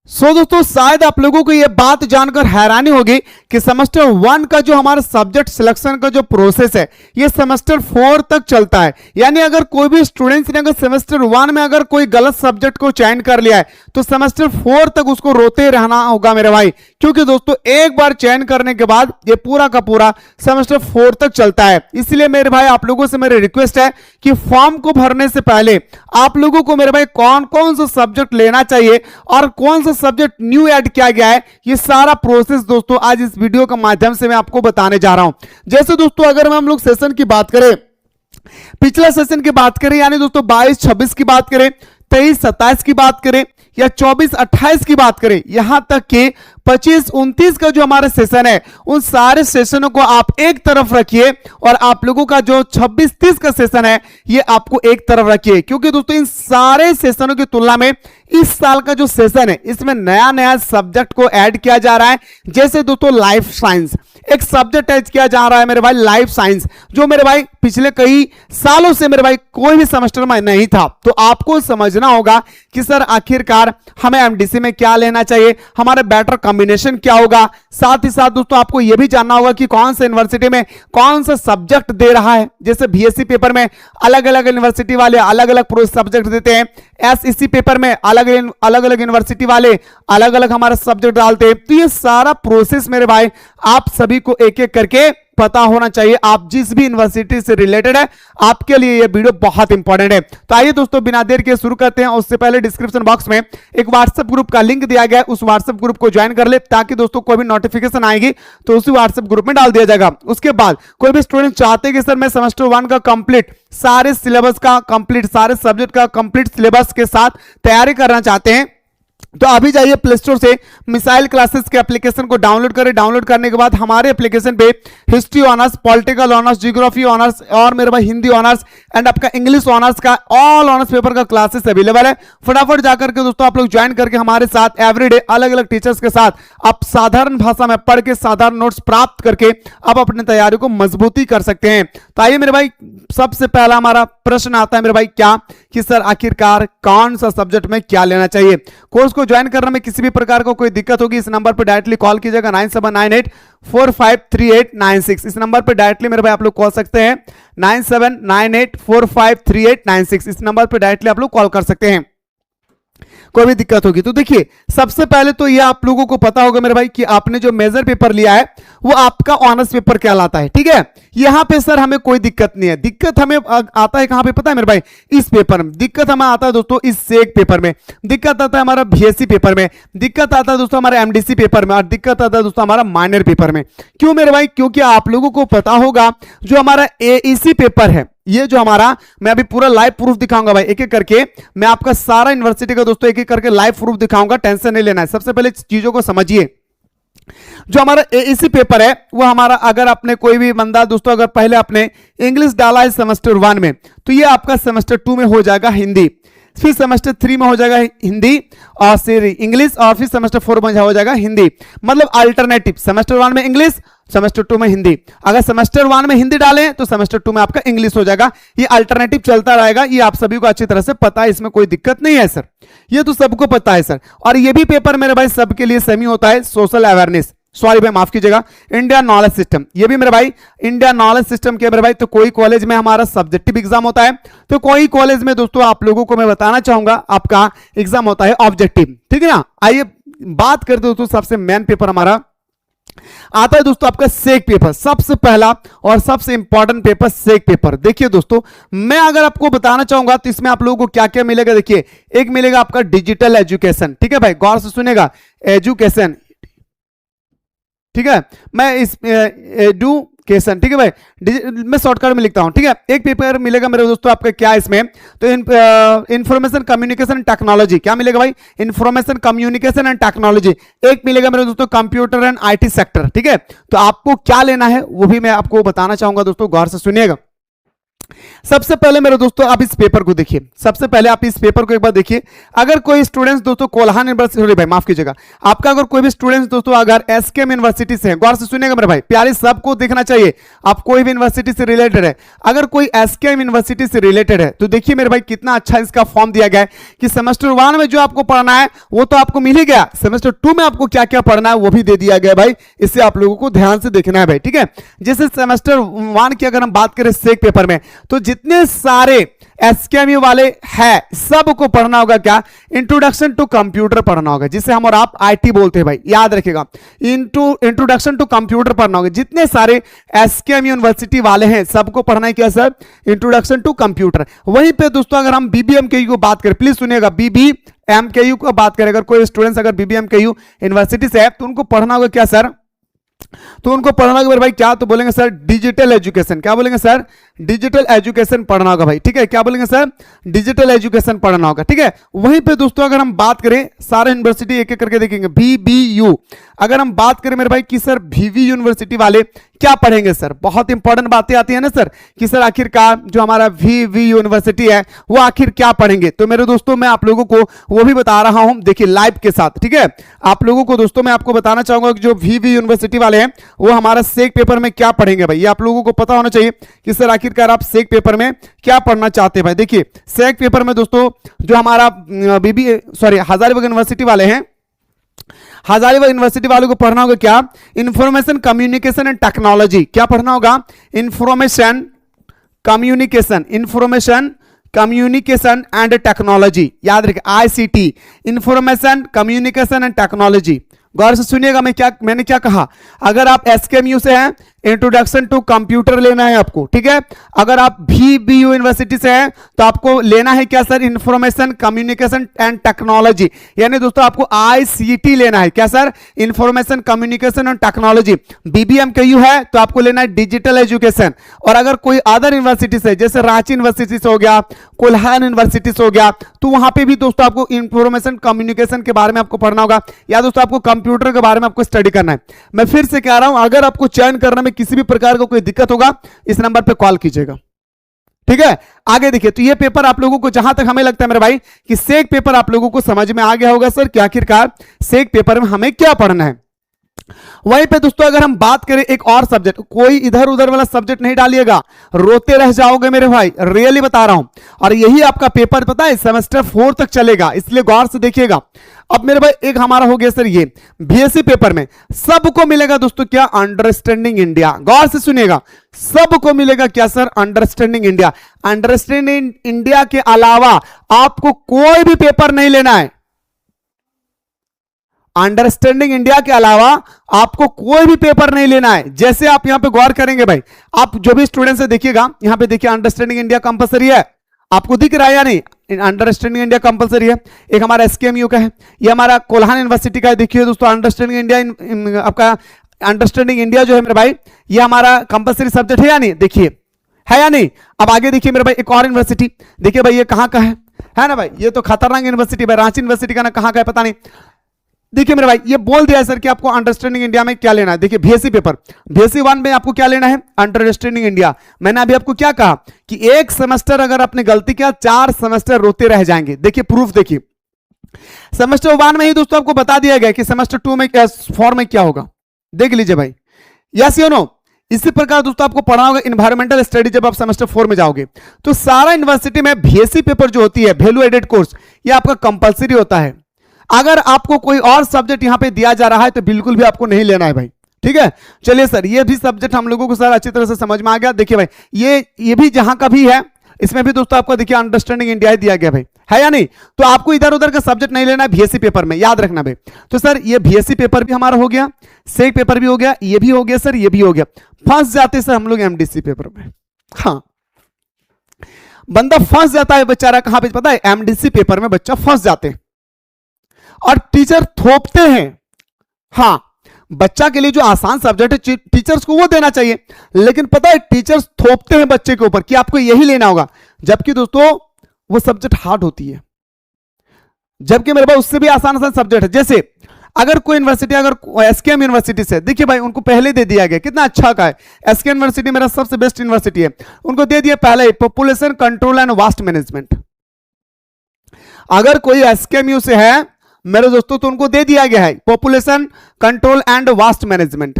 दोस्तों शायद आप लोगों को यह बात जानकर हैरानी होगी कि सेमेस्टर 1 का जो हमारा सब्जेक्ट सिलेक्शन का जो प्रोसेस है ये सेमेस्टर 4 तक चलता है। यानी अगर कोई भी स्टूडेंट्स ने अगर सेमेस्टर 1 में अगर कोई गलत सब्जेक्ट को चयन कर लिया है तो सेमेस्टर 4 तक उसको रोते रहना होगा मेरे भाई, क्योंकि दोस्तों एक बार चयन करने के बाद ये पूरा का पूरा सेमेस्टर 4 तक चलता है। इसलिए मेरे भाई आप लोगों से मेरी रिक्वेस्ट है कि फॉर्म को भरने से पहले आप लोगों को मेरे भाई कौन कौन सा सब्जेक्ट लेना चाहिए और कौन सा सब्जेक्ट न्यू ऐड किया गया है, ये सारा प्रोसेस दोस्तों आज इस वीडियो के माध्यम से मैं आपको बताने जा रहा हूं। जैसे दोस्तों अगर हम लोग सेशन की बात करें, पिछला सेशन की बात करें यानी दोस्तों 22-26 की बात करें, 23-27 की बात करें या 24-28 की बात करें, यहां तक कि 25-29 का जो हमारा सेशन है उन सारे सेशनों को आप एक तरफ रखिए और आप लोगों का जो 26-30 का सेशन है ये आपको एक तरफ रखिए, क्योंकि दोस्तों इन सारे सेशनों की तुलना में इस साल का जो सेशन है इसमें नया नया सब्जेक्ट को ऐड किया जा रहा है। जैसे दोस्तों लाइफ साइंस एक सब्जेक्ट ऐड किया जा रहा है मेरे भाई, लाइफ साइंस, जो मेरे भाई पिछले कई सालों से मेरे भाई कोई भी सेमेस्टर में नहीं था। तो आपको समझना होगा कि सर आखिरकार हमें एमडीसी में क्या लेना चाहिए, हमारे बेटर कॉम्बिनेशन क्या होगा। साथ ही साथ दोस्तों आपको यह भी जानना होगा कि कौन सा यूनिवर्सिटी में कौन सा सब्जेक्ट दे रहा है। जैसे बीएससी पेपर में अलग अलग यूनिवर्सिटी वाले अलग अलग सब्जेक्ट देते हैं, एसईसी पेपर में अलग अलग यूनिवर्सिटी वाले अलग अलग हमारा सब्जेक्ट डालते हैं। तो ये सारा प्रोसेस मेरे भाई आप सभी को एक एक करके पता होना चाहिए। आप जिस भी यूनिवर्सिटी से रिलेटेड है आपके लिए ये वीडियो बहुत इंपॉर्टेंट है। तो आइए दोस्तों बिना देर के शुरू करते हैं। उससे पहले डिस्क्रिप्शन बॉक्स में एक व्हाट्सएप ग्रुप का लिंक दिया गया है, उस व्हाट्सएप ग्रुप को ज्वाइन कर ले ताकि दोस्तों कोई भी नोटिफिकेशन आएगी तो उसी व्हाट्सएप ग्रुप में डाल दिया जाएगा। उसके बाद कोई भी स्टूडेंट चाहते हैं कि सर मैं सेमेस्टर 1 का कंप्लीट सारे सिलेबस का कंप्लीट सारे सब्जेक्ट का कंप्लीट सिलेबस के साथ तैयारी करना चाहते हैं तो अभी जाइए प्ले स्टोर से मिसाइल क्लासेस के एप्लीकेशन को डाउनलोड करें। डाउनलोड करने के बाद हमारे एप्लीकेशन पे history honours, political honours, geography honours और मेरे भाई हिंदी ऑनर्स एंड आपका इंग्लिश ऑनर्स का ऑल ऑनर्स पेपर का क्लासेस अवेलेबल है। फटाफट जाकर के दोस्तों आप लोग ज्वाइन करके हमारे साथ एवरीडे अलग अलग टीचर्स के साथ आप साधारण भाषा में पढ़ के साधारण नोट्स प्राप्त करके आप अपनी तैयारी को मजबूती कर सकते हैं। तो आइए मेरे भाई सबसे पहला हमारा प्रश्न आता है मेरे भाई क्या कि सर आखिरकार कौन सा सब्जेक्ट में क्या लेना चाहिए। कोर्स को ज्वाइन करने में किसी भी प्रकार को कोई दिक्कत होगी इस नंबर पर डायरेक्टली कॉल कीजिएगा 9798453896। इस नंबर पर डायरेक्टली मेरे भाई आप लोग कॉल सकते हैं 9798453896। इस नंबर पर डायरेक्टली आप लोग कॉल कर सकते हैं कोई भी दिक्कत होगी। तो देखिए सबसे पहले तो ये आप लोगों को पता होगा मेरे भाई कि आपने जो मेजर पेपर लिया है वो आपका ऑनर्स पेपर कहलाता है, ठीक है। यहां पे सर हमें कोई दिक्कत नहीं है। दिक्कत हमें आता है कहां पे पता है मेरे भाई, इस पेपर में दिक्कत हमें आता है दोस्तों, इस सेक पेपर में दिक्कत आता है, हमारा बीएससी पेपर में दिक्कत आता है दोस्तों, हमारे एमडीसी पेपर में, और दिक्कत आता है दोस्तों हमारा माइनर पेपर में। क्यों मेरे भाई, क्योंकि आप लोगों को पता होगा जो हमारा एईसी पेपर है ये जो हमारा, मैं अभी पूरा लाइव प्रूफ दिखाऊंगा भाई, एक एक करके मैं आपका सारा यूनिवर्सिटी का दोस्तों एक एक करके लाइव प्रूफ दिखाऊंगा, टेंशन नहीं लेना है। सबसे पहले चीजों को समझिए। जो हमारा एईसी पेपर है वो हमारा, अगर आपने कोई भी बंदा दोस्तों अगर पहले आपने इंग्लिश डाला है सेमेस्टर 1 में तो ये आपका सेमेस्टर 2 में हो जाएगा हिंदी, फिर सेमेस्टर 3 में हो जाएगा हिंदी और फिर इंग्लिश, और फिर सेमेस्टर 4 में हो जाएगा हिंदी। मतलब अल्टरनेटिव, सेमेस्टर 1 में इंग्लिश, सेमेस्टर 2 में हिंदी। अगर सेमेस्टर 1 में हिंदी डालें तो सेमेस्टर 2 में आपका इंग्लिश हो जाएगा। ये अल्टरनेटिव चलता रहेगा, ये आप सभी को अच्छी तरह से पता है, इसमें कोई दिक्कत नहीं है सर, ये तो सबको पता है सर। और ये भी पेपर मेरे भाई सबके लिए सेमी होता है, सोशल अवेयरनेस, सॉरी भाई माफ कीजिएगा, इंडिया नॉलेज सिस्टम, ये भी मेरे भाई इंडिया नॉलेज सिस्टम के मेरे भाई। तो कोई कॉलेज में हमारा सब्जेक्टिव एग्जाम होता है तो कोई कॉलेज में दोस्तों आप लोगों को मैं बताना चाहूंगा आपका एग्जाम होता है ऑब्जेक्टिव, ठीक है ना। आइए बात करते दोस्तों, सबसे मेन पेपर हमारा आता है दोस्तों आपका सेक पेपर, सबसे पहला और सबसे इंपॉर्टेंट पेपर सेक पेपर। देखिए दोस्तों मैं अगर आपको बताना चाहूंगा तो इसमें आप लोगों को क्या क्या मिलेगा। देखिए एक मिलेगा आपका डिजिटल एजुकेशन, ठीक है भाई, गौर से सुनेगा, एजुकेशन, ठीक है, मैं इस एजुकेशन, ठीक है भाई, मैं शॉर्टकट में लिखता हूं, ठीक है। एक पेपर मिलेगा मेरे दोस्तों आपका क्या इसमें, तो इंफॉर्मेशन कम्युनिकेशन एंड टेक्नोलॉजी, क्या मिलेगा भाई, इंफॉर्मेशन कम्युनिकेशन एंड टेक्नोलॉजी। एक मिलेगा मेरे दोस्तों कंप्यूटर एंड आईटी सेक्टर, ठीक है। तो आपको क्या लेना है वो भी मैं आपको बताना चाहूंगा दोस्तों, गौर से सुनिएगा। सबसे पहले मेरे दोस्तों आप इस पेपर को देखिए, सबसे पहले आप इस पेपर को एक बार देखिए। अगर कोई स्टूडेंट्स दोस्तों कोल्हान यूनिवर्सिटी, भाई माफ कीजिएगा, आपका अगर कोई भी स्टूडेंट्स दोस्तों अगर एसकेएम यूनिवर्सिटी से है, गौर से सुनिएगा मेरे भाई प्यारे, सबको देखना चाहिए, आप कोई भी यूनिवर्सिटी से रिलेटेड है, अगर कोई एसकेएम यूनिवर्सिटी से रिलेटेड है तो देखिए मेरे भाई कितना अच्छा इसका फॉर्म दिया गया है कि सेमेस्टर 1 में जो आपको पढ़ना है वो तो आपको मिल ही गया, सेमेस्टर 2 में आपको क्या क्या पढ़ना है वो भी दे दिया गया भाई। इससे आप लोगों को ध्यान से देखना है भाई, ठीक है। जैसे सेमेस्टर 1 की अगर हम बात करें सेक पेपर में, तो जितने सारे एसकेएमयू वाले हैं सबको पढ़ना होगा क्या, इंट्रोडक्शन टू कंप्यूटर पढ़ना होगा, जिसे हम और आप आईटी बोलते हैं भाई, याद रखिएगा, इंट्रोडक्शन टू कंप्यूटर पढ़ना होगा। जितने सारे एसकेएम यूनिवर्सिटी वाले हैं सबको पढ़ना है क्या सर, इंट्रोडक्शन टू कंप्यूटर। वहीं पे दोस्तों अगर हम बीबीएमकेयू को बात करें, प्लीज सुनिएगा, बीबीएमकेयू को बात करें, अगर कोई स्टूडेंट्स अगर बीबीएमकेयू यूनिवर्सिटी से है तो उनको पढ़ना होगा क्या सर, तो उनको पढ़ना होगा भाई क्या, तो बोलेंगे सर डिजिटल एजुकेशन। क्या बोलेंगे सर, डिजिटल एजुकेशन पढ़ना होगा भाई, ठीक है। क्या बोलेंगे सर, डिजिटल एजुकेशन पढ़ना होगा, ठीक है। वहीं पे दोस्तों अगर हम बात करें सारे यूनिवर्सिटी एक एक करके देखेंगे, बीबीयू अगर हम बात करें मेरे भाई कि सर वीवी यूनिवर्सिटी वाले क्या पढ़ेंगे सर, बहुत इंपॉर्टेंट बातें आती है ना सर कि सर आखिरकार जो हमारा वीवी यूनिवर्सिटी है वो आखिर क्या पढ़ेंगे। तो मेरे दोस्तों मैं आप लोगों को वो भी बता रहा हूं, देखिए लाइव के साथ, ठीक है। आप लोगों को दोस्तों मैं आपको बताना चाहूंगा कि जो वीवी यूनिवर्सिटी वाले हैं वो हमारा सेक पेपर में क्या पढ़ेंगे भाई, ये आप लोगों को पता होना चाहिए कि सर आखिरकार आप सेक पेपर में क्या पढ़ना चाहते हैं भाई। देखिए सेक पेपर में दोस्तों जो हमारा हजारीबाग यूनिवर्सिटी वाले हैं, हजारीबाग यूनिवर्सिटी वालों को पढ़ना होगा क्या, इंफॉर्मेशन कम्युनिकेशन एंड टेक्नोलॉजी। क्या पढ़ना होगा, इंफॉर्मेशन कम्युनिकेशन एंड टेक्नोलॉजी, याद रखिए ICT, information communication and technology. गौर से सुनिएगा मैंने क्या कहा, अगर आप एसकेएमयू से हैं इंट्रोडक्शन टू कंप्यूटर लेना है आपको, ठीक है। अगर आप बीबीयू यूनिवर्सिटी से हैं तो आपको लेना है क्या sir, information communication and technology, यानी दोस्तों आपको आईसीटी लेना है क्या sir, information communication and technology. BBMKU है तो आपको लेना है डिजिटल एजुकेशन। और अगर कोई अदर यूनिवर्सिटी से, जैसे रांची यूनिवर्सिटी से हो गया, कोल्हान यूनिवर्सिटी से हो गया, तो वहां पर भी दोस्तों आपको इंफॉर्मेशन कम्युनिकेशन के बारे में आपको पढ़ना होगा, या दोस्तों आपको कंप्यूटर के बारे में आपको स्टडी करना है। मैं फिर से कह रहा हूं, अगर आपको चयन करने में किसी भी प्रकार का कोई दिक्कत होगा इस नंबर पे कॉल कीजिएगा, ठीक है। आगे देखिए, तो ये पेपर आप लोगों को, जहां तक हमें लगता है मेरे भाई कि सेक पेपर आप लोगों को समझ में आ गया होगा सर कि आखिरकार सेक पेपर में हमें क्या पढ़ना है। वहीं पे दोस्तों अगर हम बात करें एक और सब्जेक्ट, कोई इधर उधर वाला सब्जेक्ट नहीं डालिएगा, रोते रह जाओगे मेरे भाई, रियली बता रहा हूं। और यही आपका पेपर पता है सेमेस्टर 4 तक चलेगा, इसलिए गौर से देखिएगा। अब मेरे भाई एक हमारा हो गया सर ये बीएससी पेपर में सबको मिलेगा दोस्तों क्या, अंडरस्टैंडिंग इंडिया। गौर से सुनिएगा, सबको मिलेगा क्या sir, understanding India. Understanding India के अलावा आपको कोई भी पेपर नहीं लेना है, अंडरस्टैंडिंग इंडिया के अलावा आपको कोई भी पेपर नहीं लेना है। जैसे आप यहां पे गौर करेंगे भाई, आप जो भी स्टूडेंट्स है देखिएगा, यहां पे देखिए अंडरस्टैंडिंग इंडिया कंपलसरी है, आपको दिख रहा है या नहीं, अंडरस्टैंडिंग इंडिया कंपलसरी है। एक हमारा एसकेएमयू का है, ये हमारा कोल्हान यूनिवर्सिटी का है, देखिए दोस्तों अंडरस्टैंडिंग इंडिया, आपका अंडरस्टैंडिंग इंडिया जो है मेरे भाई ये हमारा कंपलसरी सब्जेक्ट है या नहीं, देखिए है या नहीं। अब आगे देखिए मेरे भाई एक और यूनिवर्सिटी, देखिए भाई ये कहां का है ना भाई, ये तो खतरनाक यूनिवर्सिटी भाई, रांची यूनिवर्सिटी का ना कहां का है पता नहीं। देखिए मेरे भाई ये बोल दिया है सर कि आपको अंडरस्टैंडिंग इंडिया में क्या लेना है। देखिए बीएससी पेपर, बीएससी 1 में आपको क्या लेना है, अंडरस्टैंडिंग इंडिया। मैंने अभी आपको क्या कहा कि एक सेमेस्टर अगर आपने गलती किया 4 सेमेस्टर रोते रह जाएंगे। देखिए प्रूफ देखिए, सेमेस्टर 1 में ही दोस्तों आपको बता दिया गया कि सेमेस्टर 2 में 4 में क्या होगा, देख लीजिए भाई, यस या नो। इसी प्रकार दोस्तों आपको पढ़ना होगा इन्वायरमेंटल स्टडी जब आप सेमेस्टर 4 में जाओगे। तो सारा यूनिवर्सिटी में बीएससी पेपर जो होती है वैल्यू एडेड कोर्स, ये आपका कंपलसरी होता है। अगर आपको कोई और सब्जेक्ट यहां पे दिया जा रहा है तो बिल्कुल भी आपको नहीं लेना है भाई, ठीक है। चलिए सर ये भी सब्जेक्ट हम लोगों को सर अच्छी तरह से समझ में आ गया। देखिए भाई ये भी जहां का भी है, इसमें भी दोस्तों आपको देखिए अंडरस्टैंडिंग इंडिया दिया गया भाई, है या नहीं। तो आपको इधर उधर का सब्जेक्ट नहीं लेना है बीएससी पेपर में, याद रखना भाई। तो सर ये बीएससी पेपर भी हमारा हो गया, सेक पेपर भी हो गया, ये भी हो गया सर, ये भी हो गया। फंस जाते सर हम लोग एमडीसी पेपर में। हाँ बंदा फंस जाता है बेचारा, कहां पे पता है, एमडीसी पेपर में बच्चा फंस जाते हैं और टीचर थोपते हैं। हाँ बच्चा के लिए जो आसान सब्जेक्ट है टीचर्स को वो देना चाहिए, लेकिन पता है टीचर्स थोपते हैं बच्चे के ऊपर कि आपको यही लेना होगा, जबकि दोस्तों वो सब्जेक्ट हार्ड होती है। जबकि मेरे पास उससे भी आसान आसान सब्जेक्ट है, जैसे अगर कोई यूनिवर्सिटी, अगर एसकेएम यूनिवर्सिटी से, देखिए भाई उनको पहले दे दिया गया, कितना अच्छा का है, एसकेएम यूनिवर्सिटी मेरा सबसे बेस्ट यूनिवर्सिटी है, उनको दे दिया पहले population control and vast management. अगर कोई एसकेएमयू से है मेरे दोस्तों तो उनको दे दिया गया है population control and vast management,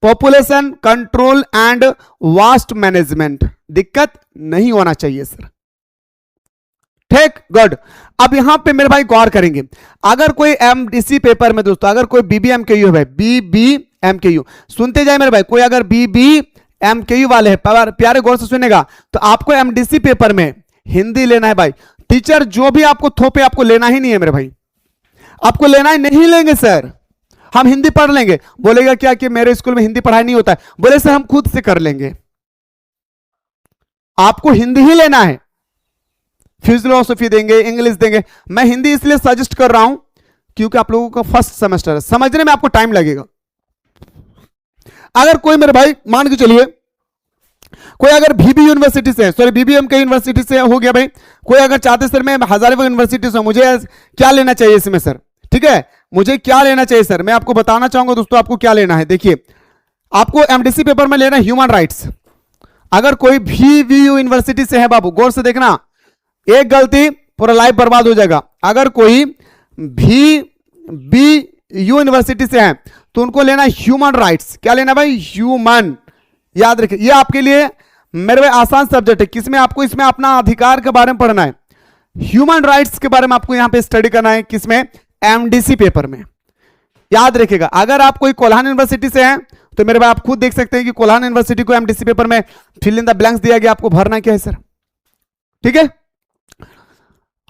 population control and vast management, दिक्कत नहीं होना चाहिए सर, ठीक, गुड। अब यहां पे मेरे भाई गौर करेंगे, अगर कोई एमडीसी पेपर में दोस्तों, अगर कोई बीबीएमकेयू है भाई, बीबीएमकेयू सुनते जाए मेरे भाई, कोई अगर बीबीएमकेयू वाले हैं, प्यारे गौर से सुनेगा, तो आपको एमडीसी पेपर में हिंदी लेना है भाई। टीचर जो भी आपको थोपे आपको लेना ही नहीं है मेरे भाई, आपको लेना ही नहीं लेंगे सर, हम हिंदी पढ़ लेंगे। बोलेगा क्या कि मेरे स्कूल में हिंदी पढ़ाई नहीं होता है, बोले सर हम खुद से कर लेंगे, आपको हिंदी ही लेना है, फिलोसफी देंगे, इंग्लिश देंगे। मैं हिंदी इसलिए सजेस्ट कर रहा हूं क्योंकि आप लोगों का फर्स्ट सेमेस्टर है, समझने में आपको टाइम लगेगा। अगर कोई मेरे भाई मान के चलिए कोई अगर बीबी यूनिवर्सिटी से, सॉरी बीबीएमके यूनिवर्सिटी से हो गया भाई, कोई अगर चाहते सर मैं हजारीबाग यूनिवर्सिटी से, मुझे क्या लेना चाहिए इसमें सर, ठीक है, मुझे क्या लेना चाहिए सर, मैं आपको बताना चाहूंगा दोस्तों आपको क्या लेना है। देखिए आपको एमडीसी पेपर में लेना है ह्यूमन राइट्स। अगर कोई बीबीयू यूनिवर्सिटी से है बाबू, गौर से देखना, एक गलती पूरा लाइफ बर्बाद हो जाएगा। अगर कोई बीबीयू यूनिवर्सिटी से है तो उनको लेना है ह्यूमन राइट्स। क्या लेना भाई, ह्यूमन, याद रखिए ये आपके लिए मेरे भाई आसान सब्जेक्ट है, किसमें आपको इसमें अपना अधिकार के बारे में पढ़ना है, ह्यूमन राइट्स के बारे में आपको यहां पे स्टडी करना है, किसमें, एमडीसी पेपर में, याद रखिएगा। अगर आप कोई कोल्हान यूनिवर्सिटी से हैं तो मेरे भाई आप खुद देख सकते हैं कि कोल्हान यूनिवर्सिटी को एमडीसी पेपर में फिल इन द ब्लैंक्स दिया गया, आपको भरना क्या है सर, ठीक है।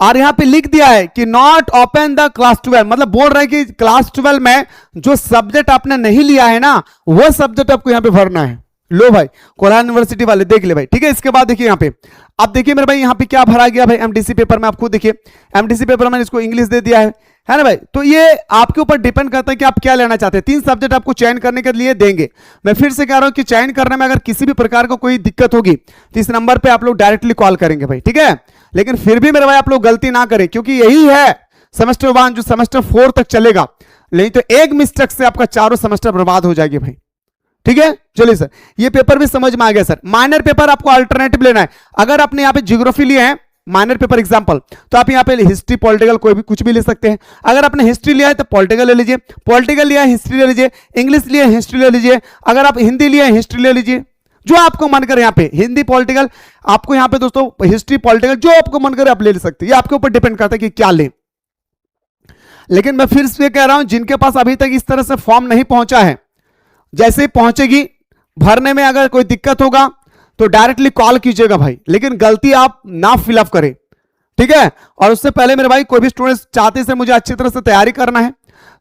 और यहां पे लिख दिया है कि नॉट ओपन द क्लास 12, मतलब बोल रहा है कि क्लास 12 में जो सब्जेक्ट आपने नहीं लिया है ना वो सब्जेक्ट आपको यहां पे भरना है। लो भाई कोल्हान यूनिवर्सिटी वाले देख ले भाई, ठीक है। इसके बाद देखिए यहाँ पे, अब देखिए मेरे भाई यहाँ पे क्या भरा गया भाई एमडीसी पेपर में, आप खुद देखिए एमडीसी पेपर में इसको इंग्लिश दे दिया है ना भाई। तो ये आपके ऊपर डिपेंड करता है कि आप क्या लेना चाहते हैं। 3 सब्जेक्ट आपको चयन करने के लिए देंगे। मैं फिर से कह रहा हूं कि चयन करने में अगर किसी भी प्रकार का कोई दिक्कत होगी तो इस नंबर पे आप लोग डायरेक्टली कॉल करेंगे भाई, ठीक है। लेकिन फिर भी मेरे भाई आप लोग गलती ना करें, क्योंकि यही है सेमेस्टर 1 जो सेमेस्टर 4 तक चलेगा, नहीं तो एक मिस्टेक से आपका चारों सेमेस्टर बर्बाद हो जाएगी भाई, ठीक है। चलिए सर ये पेपर भी समझ में आ गया सर। माइनर पेपर आपको अल्टरनेटिव लेना है। अगर आपने यहाँ पे ज्योग्राफी लिया है माइनर पेपर एग्जांपल, तो आप यहाँ पे हिस्ट्री पॉलिटिकल कोई भी कुछ भी ले सकते हैं। अगर आपने हिस्ट्री लिया है तो पॉलिटिकल ले लीजिए, पॉलिटिकल लिया है हिस्ट्री ले लीजिए, इंग्लिश लिया है हिस्ट्री ले लीजिए, अगर आप हिंदी लिया है हिस्ट्री ले लीजिए, जो आपको मन करे। यहाँ पे हिंदी पॉलिटिकल आपको यहाँ पे दोस्तों हिस्ट्री पॉलिटिकल जो आपको मन करे आप ले सकते हैं, ये आपके ऊपर डिपेंड करता है कि क्या लें। लेकिन मैं फिर से कह रहा हूं जिनके पास अभी तक इस तरह से फॉर्म नहीं पहुंचा है, जैसे ही पहुंचेगी भरने में अगर कोई दिक्कत होगा तो डायरेक्टली कॉल कीजिएगा भाई, लेकिन गलती आप ना फिलअप करें, ठीक है। और उससे पहले मेरे भाई कोई भी स्टूडेंट चाहते से मुझे अच्छी तरह से तैयारी करना है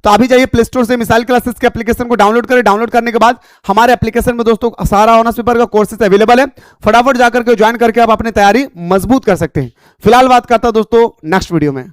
तो अभी जाइए प्ले स्टोर से मिसाइल क्लासेस के एप्लीकेशन को डाउनलोड करें। डाउनलोड करने के बाद हमारे एप्लीकेशन में दोस्तों सारा ऑनर्स पेपर का कोर्सेज अवेलेबल है, फटाफट जाकर के ज्वाइन करके आप अपनी तैयारी मजबूत कर सकते हैं। फिलहाल बात करता हूं दोस्तों नेक्स्ट वीडियो में।